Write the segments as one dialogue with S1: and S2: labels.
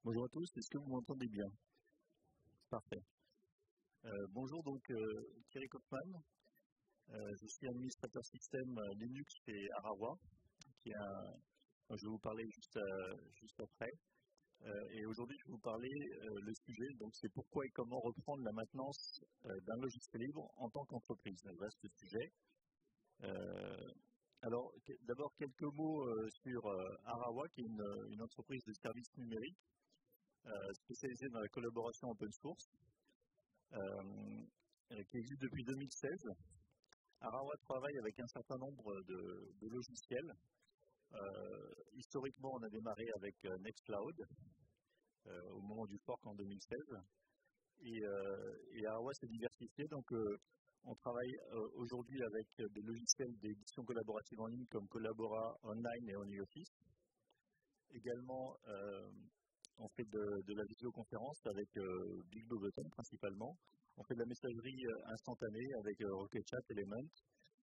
S1: Bonjour à tous, est-ce que vous m'entendez bien? Parfait. Bonjour donc Thierry Kaufmann, je suis administrateur système Linux chez Arawa, qui est je vais vous parler juste après. Et aujourd'hui je vais vous parler le sujet, donc c'est pourquoi et comment reprendre la maintenance d'un logiciel libre en tant qu'entreprise. Un vaste sujet. Alors d'abord quelques mots sur Arawa, qui est une entreprise de services numériques spécialisée dans la collaboration open source, qui existe depuis 2016. Arawa travaille avec un certain nombre de logiciels. Historiquement, on a démarré avec Nextcloud au moment du fork en 2016. Et Arawa s'est diversifié, donc on travaille aujourd'hui avec des logiciels d'édition collaborative en ligne comme Collabora Online et OnlyOffice. Également, on fait de la visioconférence avec BigBlueButton principalement. On fait de la messagerie instantanée avec RocketChat, Element.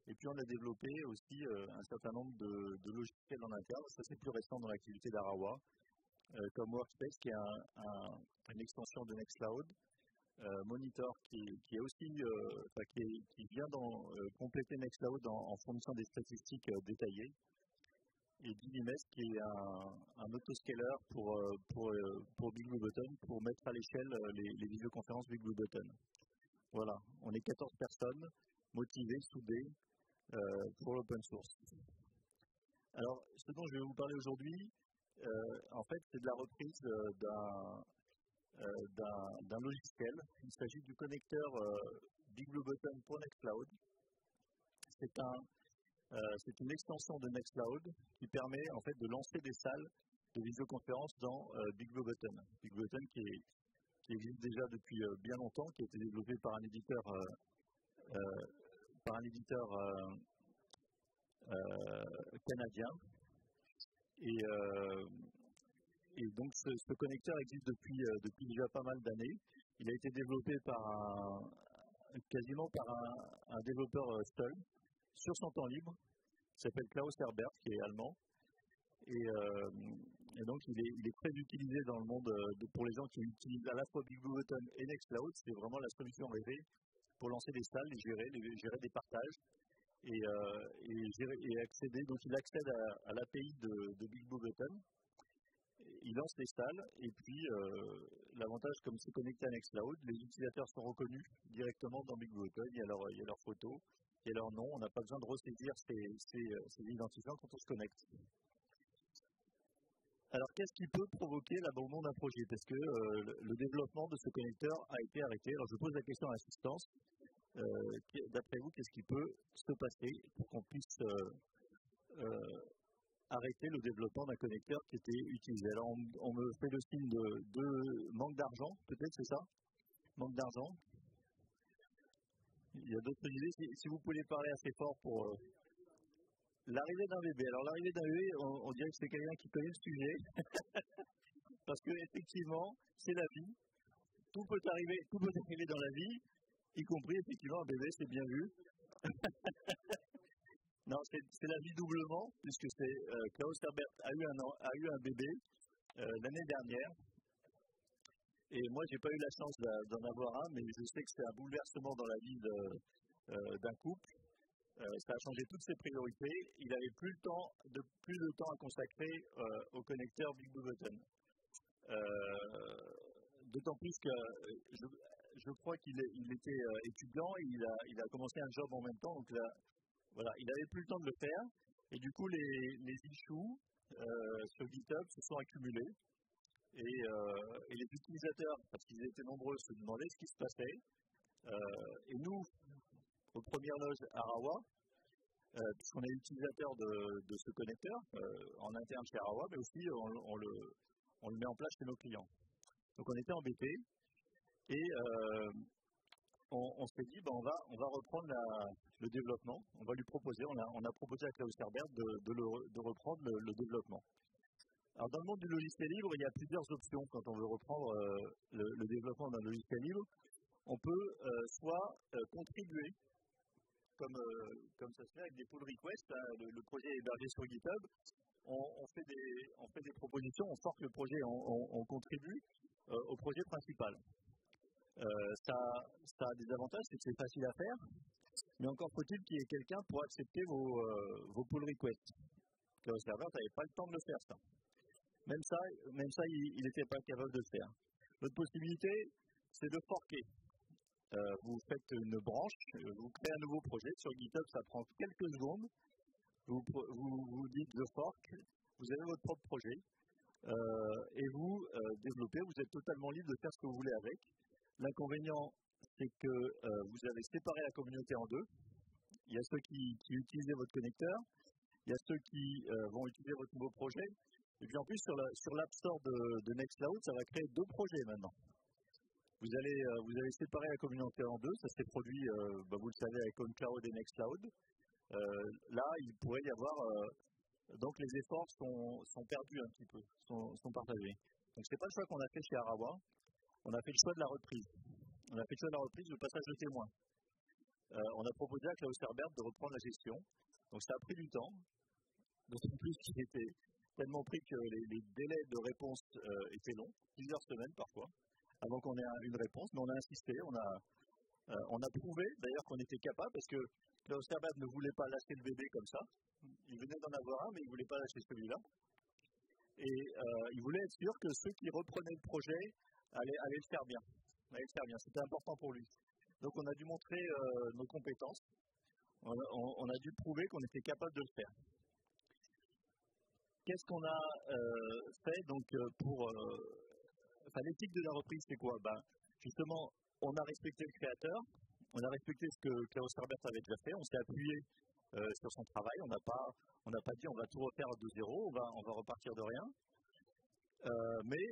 S1: Et puis on a développé aussi un certain nombre de logiciels en interne. Ça c'est plus récent dans l'activité d'Arawa, comme Workspace qui est une extension de Nextcloud. Monitor qui est aussi qui vient compléter Nextcloud en fournissant des statistiques détaillées. Et Dynimest qui est un autoscaler pour BigBlueButton pour mettre à l'échelle les visioconférences BigBlueButton. Voilà, on est 14 personnes motivées, soudées pour l'open source. Alors, ce dont je vais vous parler aujourd'hui, en fait, c'est de la reprise d'un logiciel. Il s'agit du connecteur BigBlueButton pour Nextcloud. C'est une extension de Nextcloud qui permet en fait de lancer des salles de visioconférence dans BigBlueButton. BigBlueButton qui existe déjà depuis bien longtemps, qui a été développé par un éditeur canadien. Et donc ce connecteur existe depuis déjà pas mal d'années. Il a été développé quasiment par un développeur seul, sur son temps libre, qui s'appelle Klaus Herbert, qui est allemand. Et donc il est très utilisé dans le monde pour les gens qui utilisent à la fois BigBlueButton et Nextcloud. C'est vraiment la solution rêvée pour lancer des salles, gérer des partages et accéder. Donc il accède à l'API de BigBlueButton. Il lance les salles et puis l'avantage, comme c'est connecté à Nextcloud, les utilisateurs sont reconnus directement dans BigBlueButton. Il y a leur photo, il y a leur nom. On n'a pas besoin de ressaisir ces identifiants quand on se connecte. Alors, qu'est-ce qui peut provoquer l'abandon d'un projet? Parce que le développement de ce connecteur a été arrêté. Alors, je pose la question à l'assistance. D'après vous, qu'est-ce qui peut se passer pour qu'on puisse arrêter le développement d'un connecteur qui était utilisé? Alors, on me fait le signe de manque d'argent, peut-être, c'est ça? Manque d'argent. Il y a d'autres idées. Si vous pouvez parler assez fort pour l'arrivée d'un bébé. Alors, l'arrivée d'un bébé, on dirait que c'est quelqu'un qui connaît le sujet. Parce que, effectivement, c'est la vie. Tout peut arriver dans la vie, y compris, effectivement, un bébé, c'est bien vu. Non, c'est la vie doublement, puisque Klaus Herbert a eu un bébé l'année dernière. Et moi, j'ai pas eu la chance d'en avoir un, mais je sais que c'est un bouleversement dans la vie d'un couple. Ça a changé toutes ses priorités. Il avait plus de temps à consacrer au connecteur BigBlueButton. D'autant plus que je crois qu'il était étudiant et il a commencé un job en même temps. Donc là, voilà, il n'avait plus le temps de le faire. Et du coup, les issues sur GitHub se sont accumulés. Et les utilisateurs, parce qu'ils étaient nombreux, se demandaient ce qui se passait. Et nous, aux premières loges Arawa, puisqu'on est utilisateur de ce connecteur en interne chez Arawa, mais aussi on le met en place chez nos clients. Donc on était embêtés et on s'est dit on va reprendre le développement, on va lui proposer, on a proposé à Klaus Herbert de reprendre le développement. Alors dans le monde du logiciel libre, il y a plusieurs options quand on veut reprendre le développement d'un logiciel libre. On peut soit contribuer, comme ça se fait avec des pull requests, le projet est hébergé sur GitHub, on fait des propositions, on sort le projet, on contribue au projet principal. Ça a des avantages, c'est que c'est facile à faire, mais encore faut-il qu'il y ait quelqu'un pour accepter vos pull requests. Le serveur n'avait pas le temps de le faire, ça. Même ça, il n'était pas capable de le faire. L'autre possibilité, c'est de forker. Vous faites une branche, vous créez un nouveau projet. Sur GitHub, ça prend quelques secondes. Vous dites The Fork, vous avez votre propre projet et vous développez, vous êtes totalement libre de faire ce que vous voulez avec. L'inconvénient, c'est que vous avez séparé la communauté en deux. Il y a ceux qui utilisaient votre connecteur, il y a ceux qui vont utiliser votre nouveau projet. Et puis en plus, sur l'App Store de Nextcloud, ça va créer deux projets maintenant. Vous allez séparer la communauté en deux. Ça s'est produit, vous le savez, avec OnCloud et Nextcloud. Là, il pourrait y avoir... donc les efforts sont perdus un petit peu, sont partagés. Donc ce n'est pas le choix qu'on a fait chez Arawa. On a fait le choix de la reprise. On a fait le choix de la reprise, le passage de témoins. On a proposé à Klaus Herbert de reprendre la gestion. Donc ça a pris du temps. D'autant plus qu'il était tellement pris que les délais de réponse étaient longs, plusieurs semaines parfois, avant qu'on ait une réponse. Mais on a insisté, on a prouvé d'ailleurs qu'on était capable, parce que Klaus Herbert ne voulait pas lâcher le bébé comme ça. Il venait d'en avoir un, mais il ne voulait pas lâcher celui-là. Et il voulait être sûr que ceux qui reprenaient le projet allaient le faire bien. C'était important pour lui. Donc on a dû montrer nos compétences. On a dû prouver qu'on était capable de le faire. Qu'est-ce qu'on a fait donc pour... l'éthique de la reprise, c'est quoi? Justement, on a respecté le créateur, on a respecté ce que Klaus Herbert avait déjà fait, on s'est appuyé sur son travail, on n'a pas dit on va tout refaire de zéro, on va repartir de rien. Mais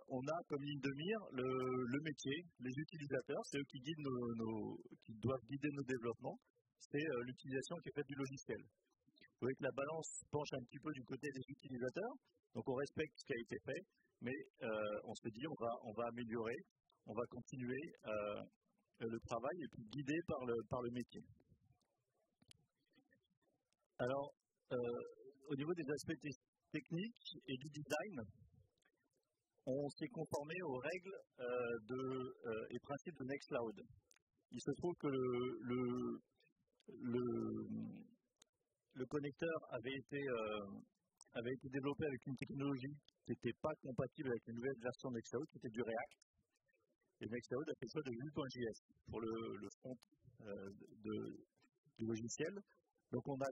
S1: on a comme ligne de mire le métier, les utilisateurs, c'est eux qui doivent guider nos développements, c'est l'utilisation qui est faite du logiciel. Vous voyez que la balance penche un petit peu du côté des utilisateurs, donc on respecte ce qui a été fait, mais on se dit on va améliorer, on va continuer le travail et puis guidé par le métier. Alors, au niveau des aspects techniques et du design, on s'est conformé aux règles et principes de Nextcloud. Il se trouve que le connecteur avait été développé avec une technologie qui n'était pas compatible avec les nouvelles versions de Nextcloud, qui était du React. Et Nextcloud a fait le choix de Vue.js pour le front du logiciel. Donc on a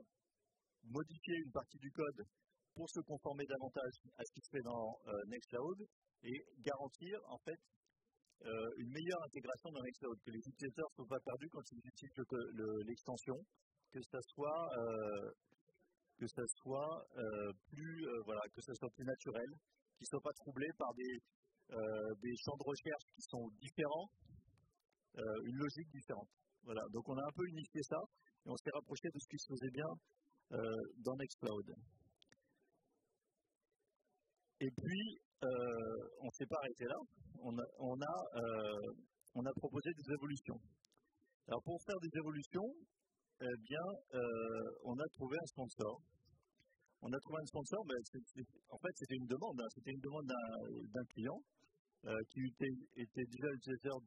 S1: modifié une partie du code pour se conformer davantage à ce qui se fait dans Nextcloud et garantir en fait une meilleure intégration dans Nextcloud, que les utilisateurs ne soient pas perdus quand ils utilisent l'extension, que ça soit plus naturel, qu'ils ne soient pas troublés par des champs de recherche qui sont différents, une logique différente. Voilà. Donc on a un peu unifié ça et on s'est rapproché de ce qui se faisait bien dans Nextcloud. Et puis on ne s'est pas arrêté là. On a proposé des évolutions. Alors pour faire des évolutions, on a trouvé un sponsor. On a trouvé un sponsor, en fait c'était une demande. C'était une demande d'un client qui était déjà utilisateur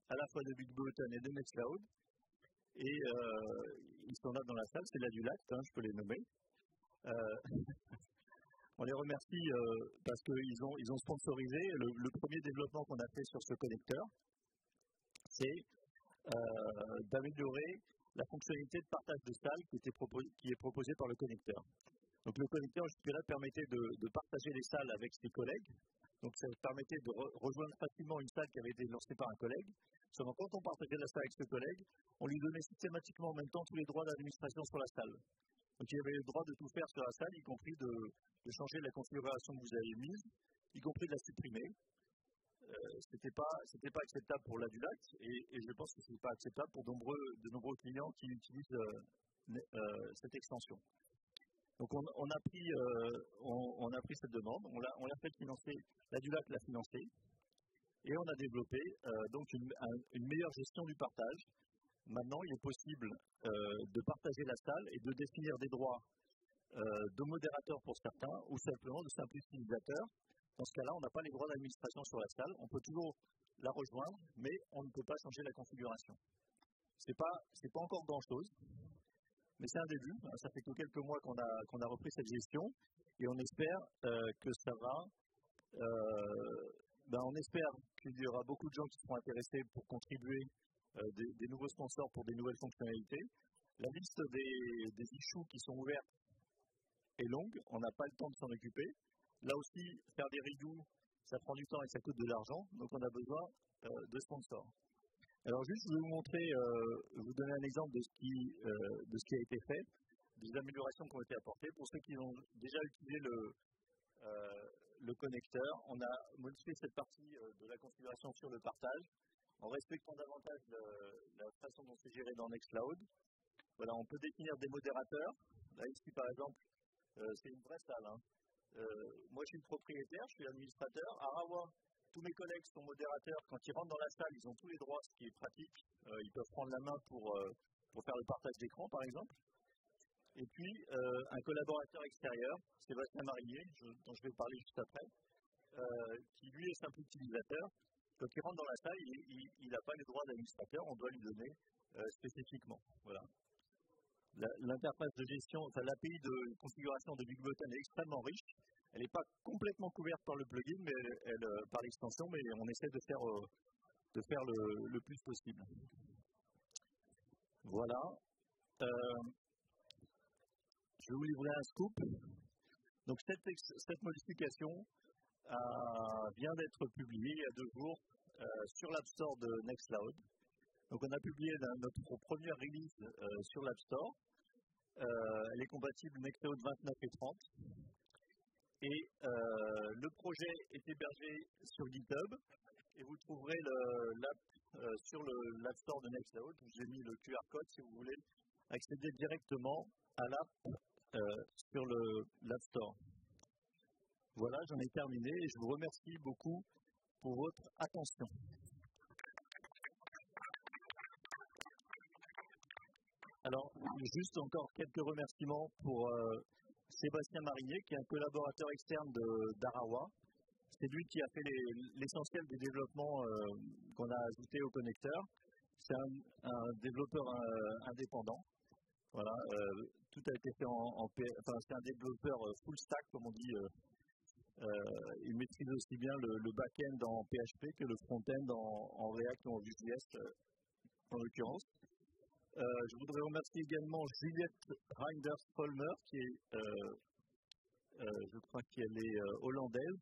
S1: à la fois de BigButton et de Nextcloud. Et ils sont là dans la salle, c'est là du lac, je peux les nommer. On les remercie parce qu'ils ont sponsorisé le premier développement qu'on a fait sur ce connecteur. C'est d'améliorer la fonctionnalité de partage de salle qui est proposée par le connecteur. Donc le connecteur jusque-là permettait de partager les salles avec ses collègues. Donc ça permettait de rejoindre facilement une salle qui avait été lancée par un collègue. Seulement quand on partageait la salle avec ce collègue, on lui donnait systématiquement en même temps tous les droits d'administration sur la salle. Donc il avait le droit de tout faire sur la salle, y compris de changer la configuration que vous avez mise, y compris de la supprimer. C'était pas acceptable pour l'Adulac et je pense que ce n'est pas acceptable pour de nombreux clients qui utilisent cette extension. Donc on a pris cette demande, on l'a fait financer, l'Adulac l'a financé et on a développé donc une meilleure gestion du partage. Maintenant, il est possible de partager la salle et de définir des droits de modérateur pour certains, ou simplement de simple utilisateur. Dans ce cas-là, on n'a pas les droits d'administration sur la salle. On peut toujours la rejoindre, mais on ne peut pas changer la configuration. C'est pas encore grand-chose, mais c'est un début. Ça fait que quelques mois qu'on a repris cette gestion, et on espère que ça va. On espère qu'il y aura beaucoup de gens qui seront intéressés pour contribuer des nouveaux sponsors pour des nouvelles fonctionnalités. La liste des issues qui sont ouvertes est longue, on n'a pas le temps de s'en occuper. Là aussi, faire des redos, ça prend du temps et ça coûte de l'argent, donc on a besoin de sponsors. Alors juste, je vais vous donner un exemple de ce qui a été fait, des améliorations qui ont été apportées. Pour ceux qui ont déjà utilisé le connecteur, on a modifié cette partie de la configuration sur le partage, en respectant davantage la façon dont c'est géré dans Nextcloud. Voilà, on peut définir des modérateurs. Là, ici, par exemple, c'est une vraie salle. Moi, je suis le propriétaire, je suis l'administrateur. À Rawa, tous mes collègues sont modérateurs. Quand ils rentrent dans la salle, ils ont tous les droits, ce qui est pratique. Ils peuvent prendre la main pour faire le partage d'écran, par exemple. Et puis, un collaborateur extérieur, Sébastien Marinier, dont je vais vous parler juste après, qui lui est simple utilisateur. Quand il rentre dans la salle, il n'a pas les droits d'administrateur, on doit lui donner spécifiquement. Voilà. L'interface de gestion, l'API de configuration de BigButton est extrêmement riche. Elle n'est pas complètement couverte par le plugin, mais par l'extension, mais on essaie de faire le plus possible. Voilà. Je vais vous livrer un scoop. Donc cette modification vient d'être publiée il y a 2 jours sur l'App Store de Nextcloud. Donc on a publié notre première release sur l'App Store. Elle est compatible Nextcloud 29 et 30. Et le projet est hébergé sur GitHub. Et vous trouverez l'app sur l'App Store de Nextcloud. J'ai mis le QR code si vous voulez accéder directement à l'app sur l'App Store. Voilà, j'en ai terminé et je vous remercie beaucoup pour votre attention. Alors, juste encore quelques remerciements pour Sébastien Marinier, qui est un collaborateur externe d'Arawa. C'est lui qui a fait l'essentiel des développements qu'on a ajoutés au connecteur. C'est un développeur indépendant. Voilà, tout a été fait c'est un développeur full stack, comme on dit. Il maîtrise aussi bien le back-end en PHP que le front-end en React ou en Vue.js, en l'occurrence. Je voudrais remercier également Juliette Reinders-Polmer, qui est, je crois qu'elle est hollandaise,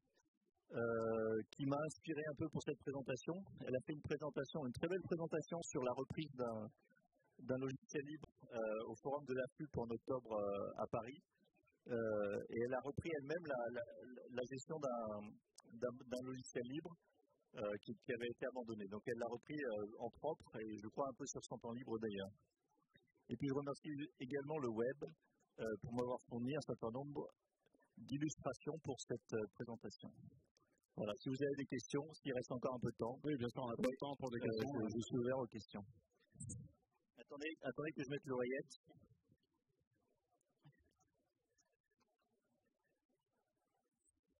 S1: qui m'a inspiré un peu pour cette présentation. Elle a fait une très belle présentation sur la reprise d'un logiciel libre au forum de la FUP en octobre à Paris. Et elle a repris elle-même la gestion d'un logiciel libre qui avait été abandonné. Donc elle l'a repris en propre et je crois un peu sur son temps libre d'ailleurs. Et puis je remercie également le web pour m'avoir fourni un certain nombre d'illustrations pour cette présentation. Voilà, si vous avez des questions, s'il reste encore un peu de temps.
S2: Oui, bien sûr, on a pas de temps pour des questions.
S1: Je suis ouvert aux questions. Attendez que je mette l'oreillette.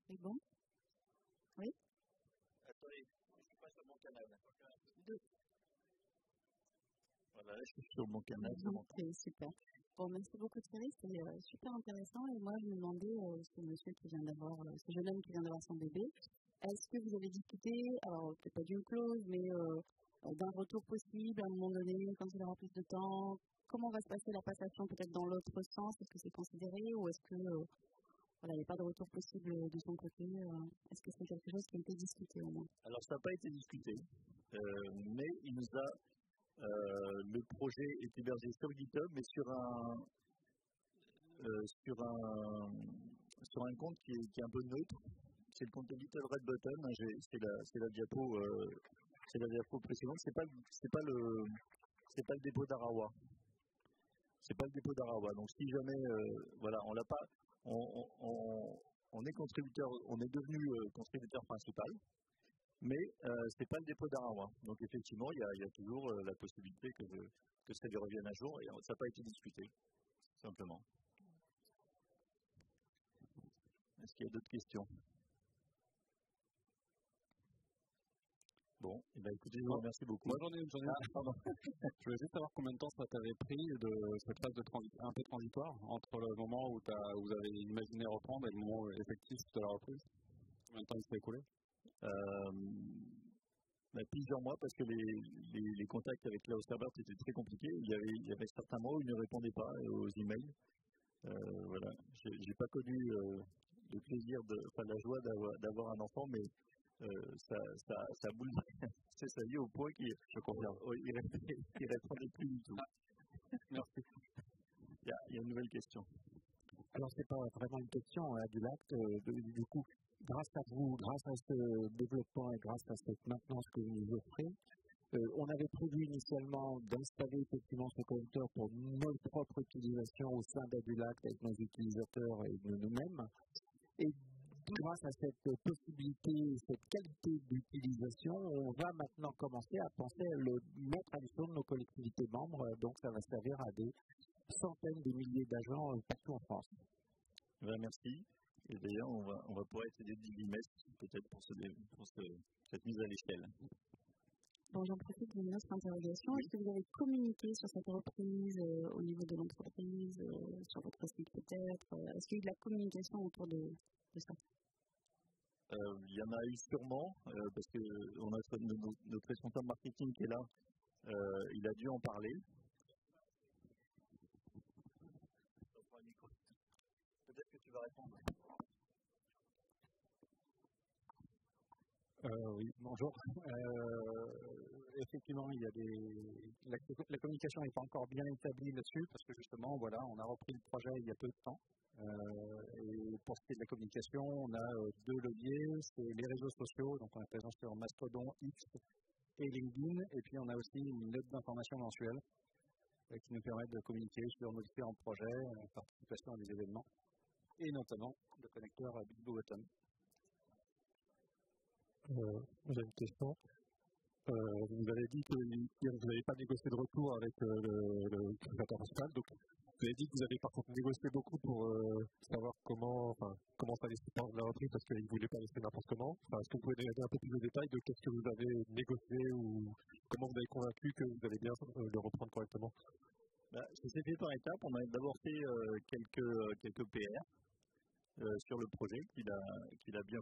S3: C'est bon? Oui?
S1: Attendez, je ne suis pas sur mon canal. Voilà, je suis sur mon canal.
S3: Okay, super. Bon, merci beaucoup Thierry, c'était super intéressant. Et moi, je me demandais, ce monsieur qui vient d'avoir, ce jeune homme qui vient d'avoir son bébé, est-ce que vous avez discuté, alors peut-être pas d'une clause, mais d'un retour possible à un moment donné, quand il aura plus de temps? Comment va se passer la passation peut-être dans l'autre sens? Est-ce que c'est considéré ou est-ce que voilà, il n'y a pas de retour possible de son côté? Est-ce que c'est quelque chose qui a été discuté au moins?
S1: Alors ça n'a pas été discuté, mais il nous a le projet est hébergé sur GitHub, mais sur un compte qui est un peu neutre. C'est le compte de Little Red Button. C'est la diapo précédente. C'est pas le dépôt d'Arawa. C'est pas le dépôt d'Arawa. Donc si jamais voilà, on l'a pas, on est contributeur, on est devenu contributeur principal. Mais ce n'est pas le dépôt d'Arawa. Donc effectivement, il y a toujours la possibilité que ça lui revienne un jour et ça n'a pas été discuté, simplement. Est-ce qu'il y a d'autres questions? Bon, écoutez, je vous remercie beaucoup.
S2: Moi, j'en ai une. Pardon. Je voulais juste savoir combien de temps ça t'avait pris de cette phase un peu transitoire entre le moment où vous avez imaginé reprendre et le moment effectif de la reprise. Combien de temps il s'est écoulé?
S1: Plusieurs mois, parce que les contacts avec Klaus Herbert étaient très compliqués. Il y avait certains mois où il ne répondait pas aux emails. Voilà. J'ai pas connu le plaisir, la joie d'avoir un enfant, mais ça bouleversé sa vie au point qu'il répondait plus du tout.
S2: Merci.
S1: Il y a une nouvelle question.
S4: Alors, ce n'est pas vraiment une question, Abdulakt. Du coup, grâce à vous, grâce à ce développement et grâce à cette maintenance que vous nous offrez, on avait prévu initialement d'installer effectivement ce connecteur pour notre propre utilisation au sein d'Abdulakt avec nos utilisateurs et nous-mêmes. Et grâce à cette possibilité, cette qualité d'utilisation, on va maintenant commencer à penser à le mettre à l'échelon de nos collectivités membres. Donc, ça va servir à des centaines de milliers d'agents partout en France.
S1: Merci. Et d'ailleurs, on va pouvoir essayer de Divimest peut-être pour cette mise à l'échelle.
S3: Bon, j'en profite d'une autre interrogation. Est-ce que vous avez communiqué sur cette reprise au niveau de l'entreprise, sur votre site peut-être? Est-ce qu'il y a eu de la communication autour de ça?
S1: Il y en a eu sûrement, parce que notre responsable marketing qui est là, il a dû en parler. Peut-être que tu vas répondre.
S4: Oui, bonjour. Effectivement, la communication n'est pas encore bien établie là-dessus parce que justement, voilà, on a repris le projet il y a peu de temps. Et pour ce qui est de la communication, on a deux leviers, c'est les réseaux sociaux, donc on est présent sur Mastodon, X et LinkedIn, et puis on a aussi une lettre d'information mensuelle qui nous permet de communiquer sur nos différents projets, participation à des événements, et notamment le connecteur Big Blue Button.
S5: J'ai une question. Vous avez dit que vous n'avez pas négocié de retour avec le créateur principal, donc vous avez dit que vous avez par contre négocié beaucoup pour savoir comment ça allait se prendre la reprise parce qu'il ne voulait pas laisser n'importe comment. Est-ce que vous pouvez donner un peu plus de détails de qu'est-ce que vous avez négocié ou comment vous avez convaincu que vous allez bien le reprendre correctement?
S1: Ça s'est fait par étapes. On a d'abord fait quelques PR sur le projet qu'il a bien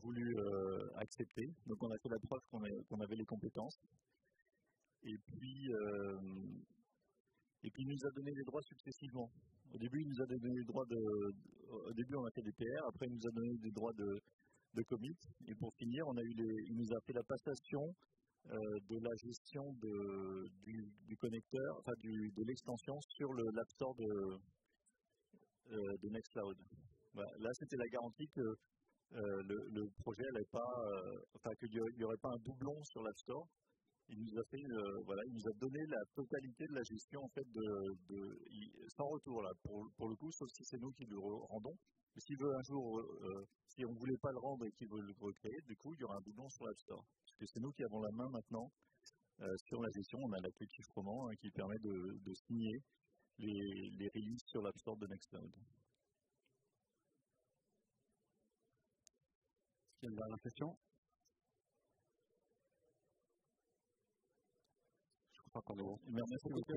S1: voulu accepter. Donc on a fait la preuve qu'on avait les compétences. Et puis il nous a donné les droits successivement. Au début, il nous a donné les droits au début, on a fait des PR. Après, il nous a donné des droits de commit. Et pour finir, il nous a fait la passation de la gestion du connecteur, enfin de l'extension sur l'App Store de Nextcloud. Voilà. Là, c'était la garantie que le projet n'allait pas, qu'il n'y aurait pas un doublon sur l'App Store. Il nous a fait, il nous a donné la totalité de la gestion en fait sans retour là. Pour le coup, sauf si c'est nous qui le rendons. Mais s'il veut un jour, si on ne voulait pas le rendre et qu'il veut le recréer, du coup, il y aura un doublon sur l'App Store. Parce que c'est nous qui avons la main maintenant sur la gestion. On a la clé de chiffrement qui permet de signer les releases sur l'App Store de Nextcloud.
S2: Est-ce qu'il y a une dernière question? Je crois qu'on est bon.
S1: Merci beaucoup.